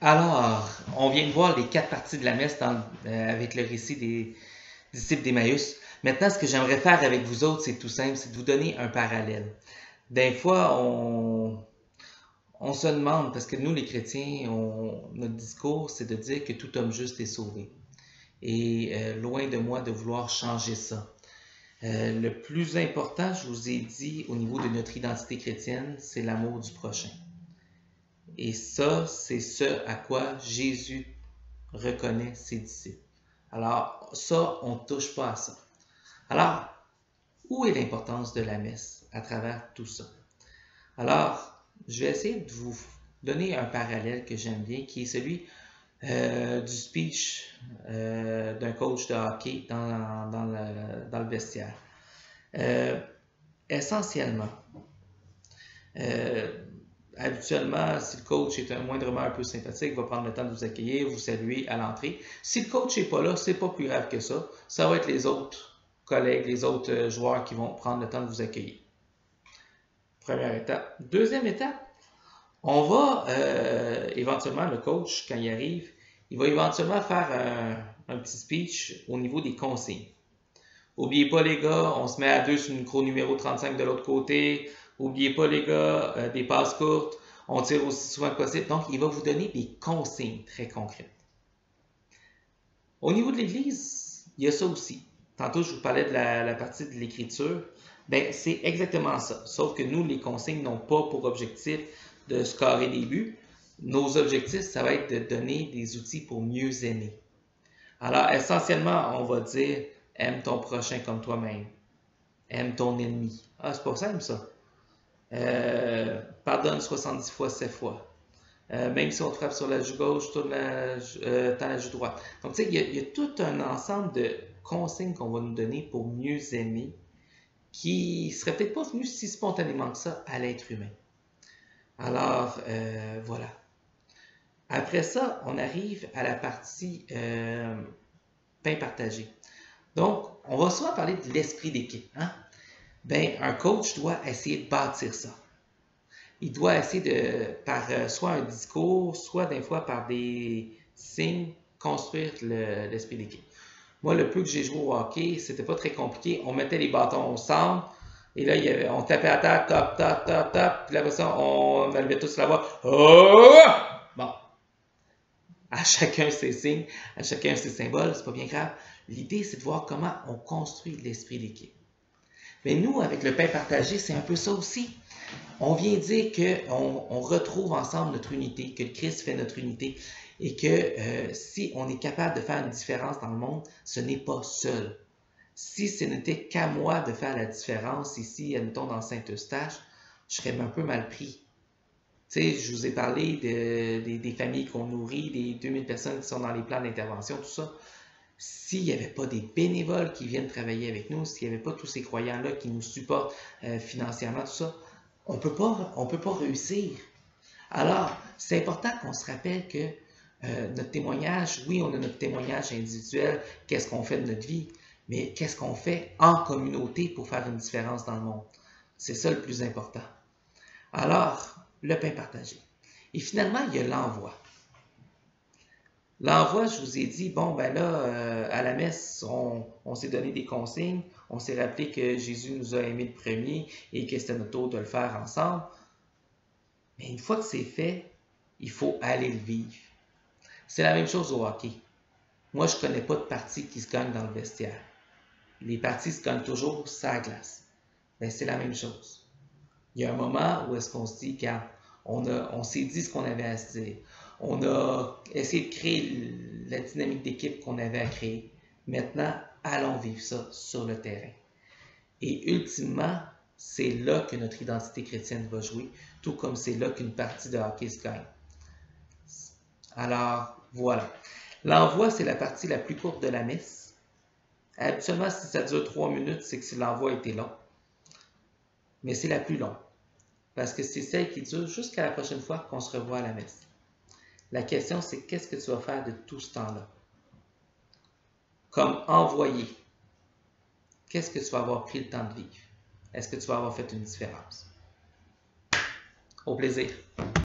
Alors, on vient de voir les 4 parties de la messe avec le récit des disciples d'Emmaüs. Maintenant, ce que j'aimerais faire avec vous autres, c'est tout simple, c'est de vous donner un parallèle. Des fois, on se demande, parce que nous, les chrétiens, notre discours, c'est de dire que tout homme juste est sauvé. Et loin de moi de vouloir changer ça. Le plus important, je vous ai dit, au niveau de notre identité chrétienne, c'est l'amour du prochain. Et ça, c'est ce à quoi Jésus reconnaît ses disciples. Alors, ça, on ne touche pas à ça. Alors, où est l'importance de la messe à travers tout ça? Alors, je vais essayer de vous donner un parallèle que j'aime bien, qui est celui du speech d'un coach de hockey dans le vestiaire. Essentiellement, habituellement, si le coach est moindrement un peu sympathique, il va prendre le temps de vous accueillir, vous saluer à l'entrée. Si le coach n'est pas là, c'est pas plus grave que ça. Ça va être les autres collègues, les autres joueurs qui vont prendre le temps de vous accueillir. Première étape. Deuxième étape, on va éventuellement, le coach, quand il arrive, il va éventuellement faire un petit speech au niveau des consignes. N'oubliez pas les gars, on se met à deux sur le micro numéro 35 de l'autre côté. N'oubliez pas les gars, des passes courtes, on tire aussi souvent que possible. Donc, il va vous donner des consignes très concrètes. Au niveau de l'Église, il y a ça aussi. Tantôt, je vous parlais de la partie de l'Écriture. Ben, c'est exactement ça. Sauf que nous, les consignes n'ont pas pour objectif de scorer des buts. Nos objectifs, ça va être de donner des outils pour mieux aimer. Alors, essentiellement, on va dire « Aime ton prochain comme toi-même. Aime ton ennemi. » Ah, c'est pas simple, ça. Pardonne 70 fois 7 fois. Même si on te frappe sur la joue gauche, tends la joue droite. Donc, tu sais, il y a tout un ensemble de consignes qu'on va nous donner pour mieux aimer qui ne serait peut-être pas venu si spontanément que ça à l'être humain. Alors, voilà. Après ça, on arrive à la partie pain partagé. Donc, on va souvent parler de l'esprit d'équipe. Hein? Ben, un coach doit essayer de bâtir ça. Il doit essayer de, par soit un discours, soit des fois par des signes, construire l'esprit d'équipe. Moi, le peu que j'ai joué au hockey, c'était pas très compliqué. On mettait les bâtons au centre, et là, on tapait à terre, top, top, top, top, puis après ça, on allait tous la voix. Oh! Bon. À chacun ses signes, à chacun ses symboles, c'est pas bien grave. L'idée, c'est de voir comment on construit l'esprit d'équipe. Mais nous, avec le pain partagé, c'est un peu ça aussi. On vient dire qu'on retrouve ensemble notre unité, que le Christ fait notre unité et que si on est capable de faire une différence dans le monde, ce n'est pas seul. Si ce n'était qu'à moi de faire la différence ici, admettons dans Saint-Eustache, je serais un peu mal pris. Tu sais, je vous ai parlé des familles qu'on nourrit, des 2000 personnes qui sont dans les plans d'intervention, tout ça. S'il n'y avait pas des bénévoles qui viennent travailler avec nous, s'il n'y avait pas tous ces croyants-là qui nous supportent financièrement, tout ça, on peut pas réussir. Alors, c'est important qu'on se rappelle que notre témoignage, oui, on a notre témoignage individuel, qu'est-ce qu'on fait de notre vie, mais qu'est-ce qu'on fait en communauté pour faire une différence dans le monde. C'est ça le plus important. Alors, le pain partagé. Et finalement, il y a l'envoi. L'envoi, je vous ai dit, bon, ben là, à la messe, on s'est donné des consignes, on s'est rappelé que Jésus nous a aimés le premier et que c'était notre tour de le faire ensemble. Mais une fois que c'est fait, il faut aller le vivre. C'est la même chose au hockey. Moi, je ne connais pas de partie qui se gagne dans le vestiaire. Les parties se gagnent toujours sur la glace. Ben, c'est la même chose. Il y a un moment où est-ce qu'on se dit, regarde, on s'est dit ce qu'on avait à se dire. On a essayé de créer la dynamique d'équipe qu'on avait à créer. Maintenant, allons vivre ça sur le terrain. Et ultimement, c'est là que notre identité chrétienne va jouer, tout comme c'est là qu'une partie de hockey se gagne. Alors, voilà. L'envoi, c'est la partie la plus courte de la messe. Habituellement, si ça dure 3 minutes, c'est que l'envoi était long. Mais c'est la plus longue. Parce que c'est celle qui dure jusqu'à la prochaine fois qu'on se revoit à la messe. La question, c'est qu'est-ce que tu vas faire de tout ce temps-là? Comme envoyé, qu'est-ce que tu vas avoir pris le temps de vivre? Est-ce que tu vas avoir fait une différence? Au plaisir!